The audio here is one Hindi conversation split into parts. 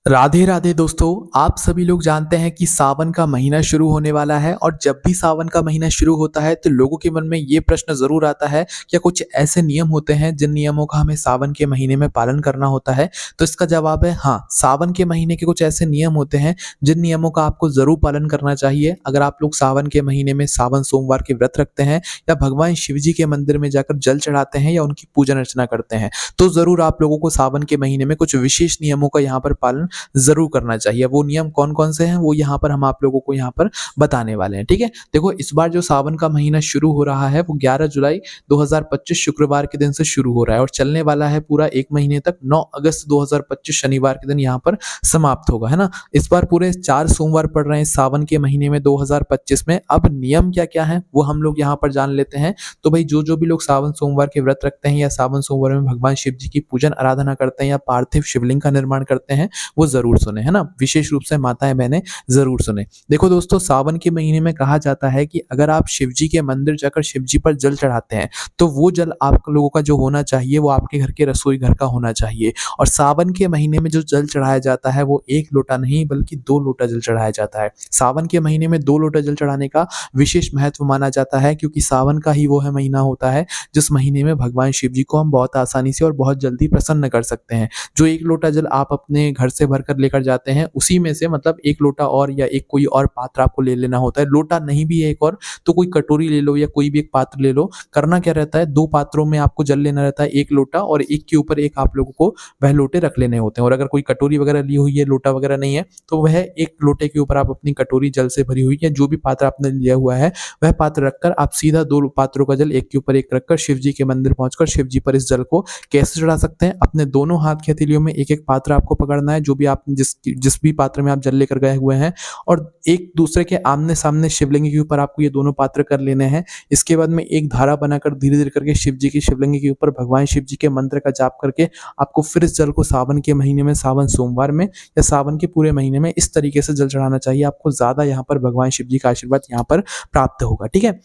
राधे राधे दोस्तों। आप सभी लोग जानते हैं कि सावन का महीना शुरू होने वाला है और जब भी सावन का महीना शुरू होता है तो लोगों के मन में ये प्रश्न जरूर आता है, क्या कुछ ऐसे नियम होते हैं जिन नियमों का हमें सावन के महीने में पालन करना होता है। तो इसका जवाब है हाँ, सावन के महीने के कुछ ऐसे नियम होते हैं जिन नियमों का आपको जरूर पालन करना चाहिए। अगर आप लोग सावन के महीने में सावन सोमवार के व्रत रखते हैं या भगवान शिव जी के मंदिर में जाकर जल चढ़ाते हैं या उनकी पूजन अर्चना करते हैं, तो जरूर आप लोगों को सावन के महीने में कुछ विशेष नियमों का यहाँ पर पालन जरूर करना चाहिए। वो नियम कौन कौन से हैं वो यहाँ पर हम आप लोगों को यहाँ पर बताने वाले हैं। ठीक है, देखो इस बार जो सावन का महीना शुरू हो रहा है वो 11 जुलाई 2025 शुक्रवार के दिन से शुरू हो रहा है और चलने वाला है पूरा एक महीने तक। 9 अगस्त 2025 शनिवार के दिन यहाँ पर समाप्त होगा, है ना। इस बार पूरे 4 सोमवार पड़ रहे हैं सावन के महीने में 2025 में। अब नियम क्या क्या है वो हम लोग यहाँ पर जान लेते हैं। तो भाई जो भी लोग सावन सोमवार के व्रत रखते हैं या सावन सोमवार में भगवान शिव जी की पूजन आराधना करते हैं या पार्थिव शिवलिंग का निर्माण करते हैं वो जरूर सुने, है ना। विशेष रूप से माताएं बहनें जरूर सुने। देखो दोस्तों, सावन के महीने में कहा जाता है कि अगर आप शिव जी के मंदिर जाकर शिव जी पर जल चढ़ाते हैं तो वो जल आप लोगों का जो होना चाहिए वो आपके घर के रसोई घर का होना चाहिए। और सावन के महीने में जो जल चढ़ाया जाता है वो 1 लोटा नहीं बल्कि 2 लोटा जल चढ़ाया जाता है। सावन के महीने में 2 लोटा जल चढ़ाने का विशेष महत्व माना जाता है, क्योंकि सावन का ही वो है महीना होता है जिस महीने में भगवान शिव जी को हम बहुत आसानी से और बहुत जल्दी प्रसन्न कर सकते हैं। जो 1 लोटा जल आप अपने घर से भरकर लेकर जाते हैं उसी में से मतलब 1 लोटा और या एक कोई और पात्र आपको ले लेना होता है। लोटा नहीं भी है एक और तो कोई कटोरी ले लो या कोई भी एक पात्र ले लो। करना क्या रहता है, 2 पात्रों में आपको जल लेना रहता है, 1 लोटा और एक के ऊपर एक आप लोगों को वह लोटे रख लेने होते हैं। और अगर कोई कटोरी वगैरह ली हुई है, लोटा वगैरह नहीं है, तो वह एक लोटे के ऊपर आप अपनी कटोरी जल से भरी हुई या जो भी पात्र आपने लिया हुआ है वह पात्र रखकर आप सीधा 2 पात्रों का जल एक के ऊपर एक रखकर शिव जी के मंदिर पहुंचकर शिव जी पर इस जल को कैसे चढ़ा सकते हैं। अपने दोनों हाथ की हथेलियों में एक एक पात्र आपको पकड़ना है, जो भी आप जिस भी पात्र में आप जल लेकर गए हुए हैं, और एक दूसरे के आमने सामने शिवलिंग के ऊपर आपको ये दोनों पात्र कर लेने हैं। इसके बाद में एक धारा बनाकर धीरे धीरे करके शिव जी की शिवलिंग के ऊपर भगवान शिव जी के मंत्र का जाप करके आपको फिर इस जल को सावन के महीने में, सावन सोमवार में या सावन के पूरे महीने में इस तरीके से जल चढ़ाना चाहिए। आपको ज्यादा यहाँ पर भगवान शिव जी का आशीर्वाद यहाँ पर प्राप्त होगा। ठीक है,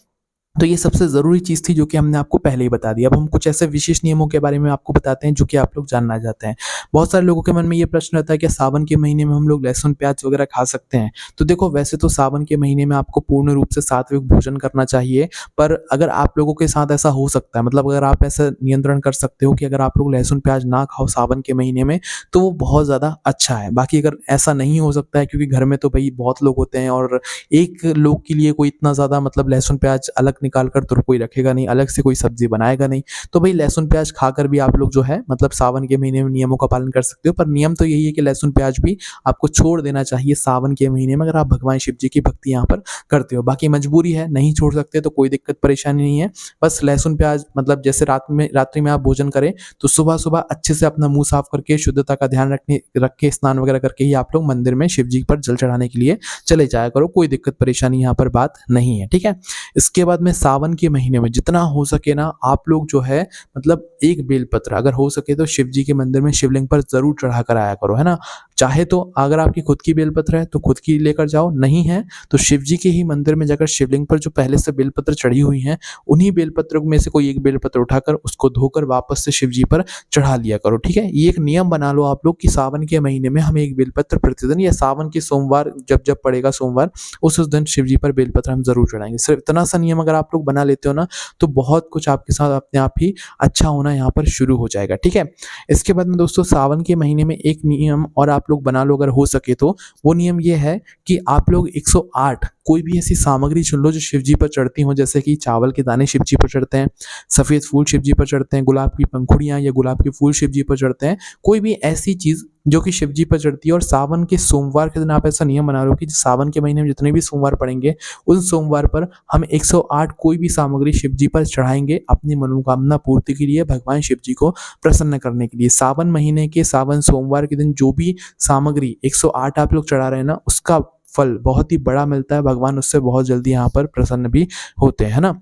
तो ये सबसे ज़रूरी चीज़ थी जो कि हमने आपको पहले ही बता दी। अब हम कुछ ऐसे विशेष नियमों के बारे में आपको बताते हैं जो कि आप लोग जानना चाहते हैं। बहुत सारे लोगों के मन में ये प्रश्न रहता है कि सावन के महीने में हम लोग लहसुन प्याज वगैरह खा सकते हैं। तो देखो, वैसे तो सावन के महीने में आपको पूर्ण रूप से सात्विक भोजन करना चाहिए, पर अगर आप लोगों के साथ ऐसा हो सकता है, मतलब अगर आप ऐसा नियंत्रण कर सकते हो कि अगर आप लोग लहसुन प्याज ना खाओ सावन के महीने में, तो वो बहुत ज़्यादा अच्छा है। बाकी अगर ऐसा नहीं हो सकता है, क्योंकि घर में तो भाई बहुत लोग होते हैं और एक लोग के लिए कोई इतना ज़्यादा मतलब लहसुन प्याज अलग निकाल कर तो कोई रखेगा नहीं, अलग से कोई सब्जी बनाएगा नहीं, तो भाई लहसुन प्याज खाकर भी आप लोग जो है मतलब सावन के महीने में नियमों का पालन कर सकते हो। पर नियम तो यही है कि लहसुन प्याज भी आपको छोड़ देना चाहिए सावन के महीने में, अगर आप भगवान शिव जी की भक्ति यहाँ पर करते हो। बाकी मजबूरी है, नहीं छोड़ सकते तो कोई दिक्कत परेशानी नहीं है। बस लहसुन प्याज मतलब जैसे रात्रि में आप भोजन करें तो सुबह सुबह अच्छे से अपना मुंह साफ करके शुद्धता का ध्यान रख के स्नान वगैरह करके ही आप लोग मंदिर में शिव जी पर जल चढ़ाने के लिए चले जाया करो। कोई दिक्कत परेशानी यहाँ पर बात नहीं है। ठीक है, इसके बाद में सावन के महीने में जितना हो सके ना आप लोग जो है मतलब एक बेलपत्र अगर हो सके तो शिव जी के मंदिर में शिवलिंग पर जरूर चढ़ा कर आया करो, है ना। चाहे तो अगर आपकी खुद की बेलपत्र है तो खुद की लेकर जाओ, नहीं है तो शिव जी के ही मंदिर में जाकर शिवलिंग पर जो पहले से बेलपत्र चढ़ी हुई हैं उन्हीं बेलपत्रों में से कोई एक बेलपत्र उठाकर उसको धोकर वापस से शिव जी पर चढ़ा लिया करो। ठीक है, ये एक नियम बना लो आप लोग कि सावन के महीने में हमें एक बेलपत्र प्रतिदिन या सावन के सोमवार जब जब पड़ेगा सोमवार उस दिन शिव जी पर बेलपत्र हम जरूर चढ़ाएंगे। सिर्फ इतना सा नियम अगर आप लोग बना लेते हो ना तो बहुत कुछ आपके साथ अपने आप ही अच्छा होना यहाँ पर शुरू हो जाएगा। ठीक है, इसके बाद में दोस्तों सावन के महीने में एक नियम और आप लोग बना लो अगर हो सके तो, वो नियम ये है कि आप लोग 108 कोई भी ऐसी सामग्री चुन लो जो शिव जी पर चढ़ती हो, जैसे कि चावल के दाने शिव जी पर चढ़ते हैं, सफेद फूल शिव जी पर चढ़ते हैं, गुलाब की पंखुड़ियां या गुलाब के फूल शिव जी पर चढ़ते हैं, कोई भी ऐसी चीज जो कि शिव जी पर चढ़ती है। और सावन के सोमवार के दिन आप ऐसा नियम बना लो कि सावन के महीने में जितने भी सोमवार पड़ेंगे उन सोमवार पर हम 108 कोई भी सामग्री शिव जी पर चढ़ाएंगे अपनी मनोकामना पूर्ति के लिए, भगवान शिव जी को प्रसन्न करने के लिए। सावन महीने के सावन सोमवार के दिन जो भी सामग्री 108 आप लोग चढ़ा रहे हैं ना उसका फल बहुत ही बड़ा मिलता है, भगवान उससे बहुत जल्दी यहाँ पर प्रसन्न भी होते हैं, है ना।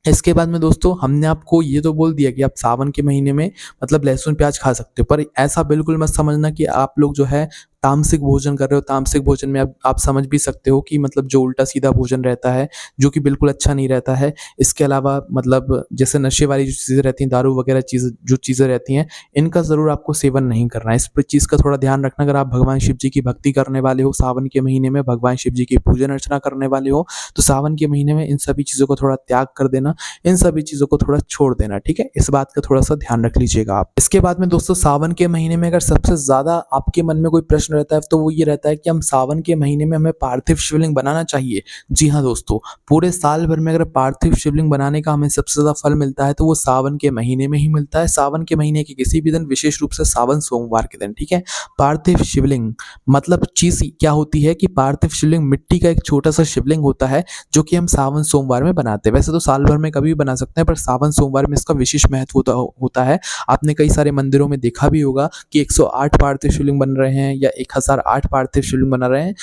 इसके बाद में दोस्तों हमने आपको ये तो बोल दिया कि आप सावन के महीने में मतलब लहसुन प्याज खा सकते हो, पर ऐसा बिल्कुल मत समझना कि आप लोग जो है तामसिक भोजन कर रहे हो, तामसिक भोजन में आप समझ भी सकते हो कि मतलब जो उल्टा-सीधा भोजन रहता है, जो कि बिल्कुल अच्छा नहीं रहता है। इसके अलावा मतलब जैसे नशे वाली जो चीज़ें रहती हैं, दारू वगैरह चीज़ें रहती हैं, इनका ज़रूर आपको सेवन नहीं करना है। इस प चीज़ का थोड़ा ध्यान रखना। अगर आप भगवान शिव जी की भक्ति करने वाले हो, सावन के महीने में भगवान शिव जी की पूजन-अर्चना करने वाले हो, तो सावन के महीने में इन सभी चीज़ों को थोड़ा त्याग कर देना, इन सभी चीज़ों को थोड़ा छोड़ देना, ठीक है? इस बात का थोड़ा-सा ध्यान रख लीजिएगा आप। इसके बाद में दोस्तों सावन के महीने में अगर सबसे ज़्यादा आपके मन में कोई प्रश्न रहता है, तो वो ये रहता है कि हम सावन के महीने में हमें पार्थिव शिवलिंग बनाना चाहिए? जी हाँ दोस्तों, पूरे साल भर में अगर पार्थिव शिवलिंग बनाने का हमें सबसे ज़्यादा फल मिलता है, तो वो सावन के महीने में ही मिलता है। सावन के महीने के किसी भी दिन, विशेष रूप से सावन सोमवार के दिन, ठीक है? पार्थिव शिवलिंग मतलब चीज़ क्या होती है कि पार्थिव शिवलिंग मिट्टी का एक छोटा-सा शिवलिंग होता है, जो कि हम सावन सोमवार में बनाते हैं। वैसे तो साल भर में कभी भी बना सकते हैं, पर सावन सोमवार में इसका विशेष महत्व होता है। आपने कई सारे मंदिरों में देखा भी होगा कि 108 पार्थिव शिवलिंग बन रहे हैं या 1008 पार्थिव शिवलिंग बना रहे हैं।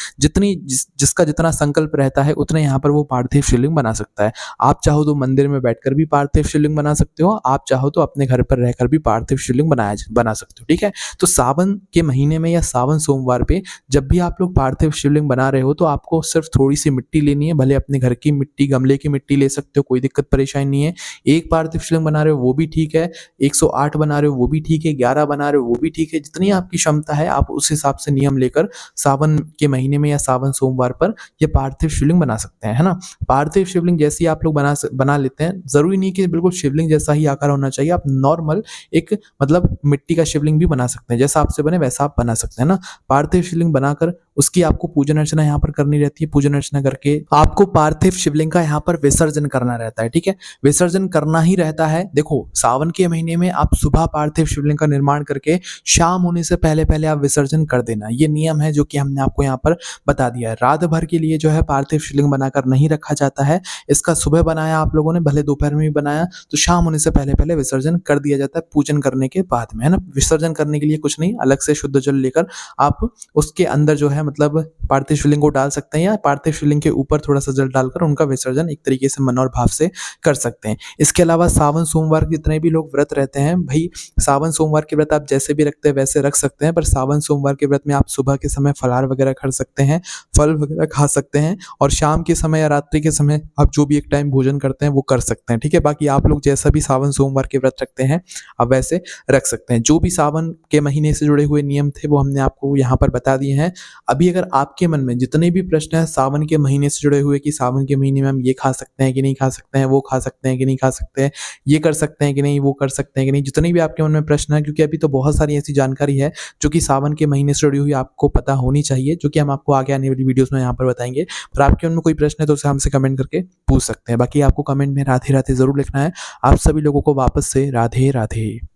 जिसका जितना संकल्प रहता है, उतने यहाँ पर वो पार्थिव शिवलिंग बना सकता है। आप चाहो तो मंदिर में बैठकर भी पार्थिव शिवलिंग बना सकते हो, आप चाहो तो अपने घर पर रहकर भी पार्थिव शिवलिंग बना सकते हो, ठीक है? तो सावन के महीने में या सावन सोमवार पे जब भी आप लोग पार्थिव शिवलिंग बना रहे हो, तो आपको सिर्फ थोड़ी-सी मिट्टी लेनी है, भले अपने घर की मिट्टी, गमले की मिट्टी ले सकते हो, कोई दिक्कत परेशानी नहीं है। 1 पार्थिव शिवलिंग बना रहे हो वो भी ठीक है, 108 बना रहे हो वो भी ठीक है, 11 बना रहे हो वो भी ठीक है। जितनी आपकी क्षमता है, आप उस हिसाब से नियम लेकर सावन के महीने में या सावन सोमवार पर ये पार्थिव शिवलिंग बना सकते हैं, है ना? पार्थिव शिवलिंग जैसी आप लोग बना लेते हैं, ज़रूरी नहीं कि बिल्कुल शिवलिंग जैसा ही आकार होना चाहिए। आप नॉर्मल एक मतलब मिट्टी का शिवलिंग भी बना सकते हैं, जैसा आपसे बने वैसा आप बना सकते हैं ना। पार्थिव शिवलिंग बनाकर उसकी आपको पूजन अर्चना यहाँ पर करनी रहती है। पूजन अर्चना करके आपको पार्थिव शिवलिंग का यहाँ पर विसर्जन करना रहता है, ठीक है? विसर्जन करना ही रहता है। देखो, सावन के महीने में आप सुबह पार्थिव शिवलिंग का निर्माण करके शाम होने से पहले आप विसर्जन कर देना। ये नियम है जो कि हमने आपको यहाँ पर बता दिया है। रात भर के लिए जो है पार्थिव शिवलिंग बनाकर नहीं रखा जाता है। इसका सुबह बनाया आप लोगों ने, भले दोपहर में भी बनाया, तो शाम होने से पहले विसर्जन कर दिया जाता है पूजन करने के बाद में, है ना? विसर्जन करने के लिए कुछ नहीं, अलग से शुद्ध जल लेकर आप उसके अंदर जो है मतलब पार्थिव शिवलिंग को डाल सकते हैं, या पार्थिव शिवलिंग के ऊपर थोड़ा-सा जल डालकर उनका विसर्जन एक तरीके से मन और भाव से कर सकते हैं। इसके अलावा सावन सोमवार के जितने भी लोग व्रत रहते हैं, भई सावन सोमवार के व्रत आप जैसे भी रखते हैं वैसे रख सकते हैं, पर सावन सोमवार के व्रत में आप सुबह के समय फलाहार वगैरह कर सकते हैं, फल वगैरह खा सकते हैं, और शाम के समय या रात्रि के समय आप जो भी एक टाइम भोजन करते हैं वो कर सकते हैं, ठीक है? बाकी आप लोग जैसा भी सावन सोमवार के व्रत रखते हैं, आप वैसे रख सकते हैं। जो भी सावन के महीने से जुड़े हुए नियम थे वो हमने आपको यहाँ पर बता दिए हैं। अभी अगर आपके मन में जितने भी प्रश्न हैं सावन के महीने से जुड़े हुए कि सावन के महीने में हम ये खा सकते हैं कि नहीं खा सकते हैं, वो खा सकते हैं कि नहीं खा सकते हैं, ये कर सकते हैं कि नहीं, वो कर सकते हैं कि नहीं, जितने भी आपके मन में प्रश्न हैं, क्योंकि अभी तो बहुत सारी ऐसी जानकारी है जो कि सावन के महीने से जुड़ी हुई आपको पता होनी चाहिए, जो कि हम आपको आगे आने वाली वीडियोज़ में यहाँ पर बताएँगे। पर आपके मन में कोई प्रश्न है तो उसे हमसे कमेंट करके पूछ सकते हैं। बाकी आपको कमेंट में राधे-राधे ज़रूर लिखना है। आप सभी लोगों को वापस से राधे-राधे।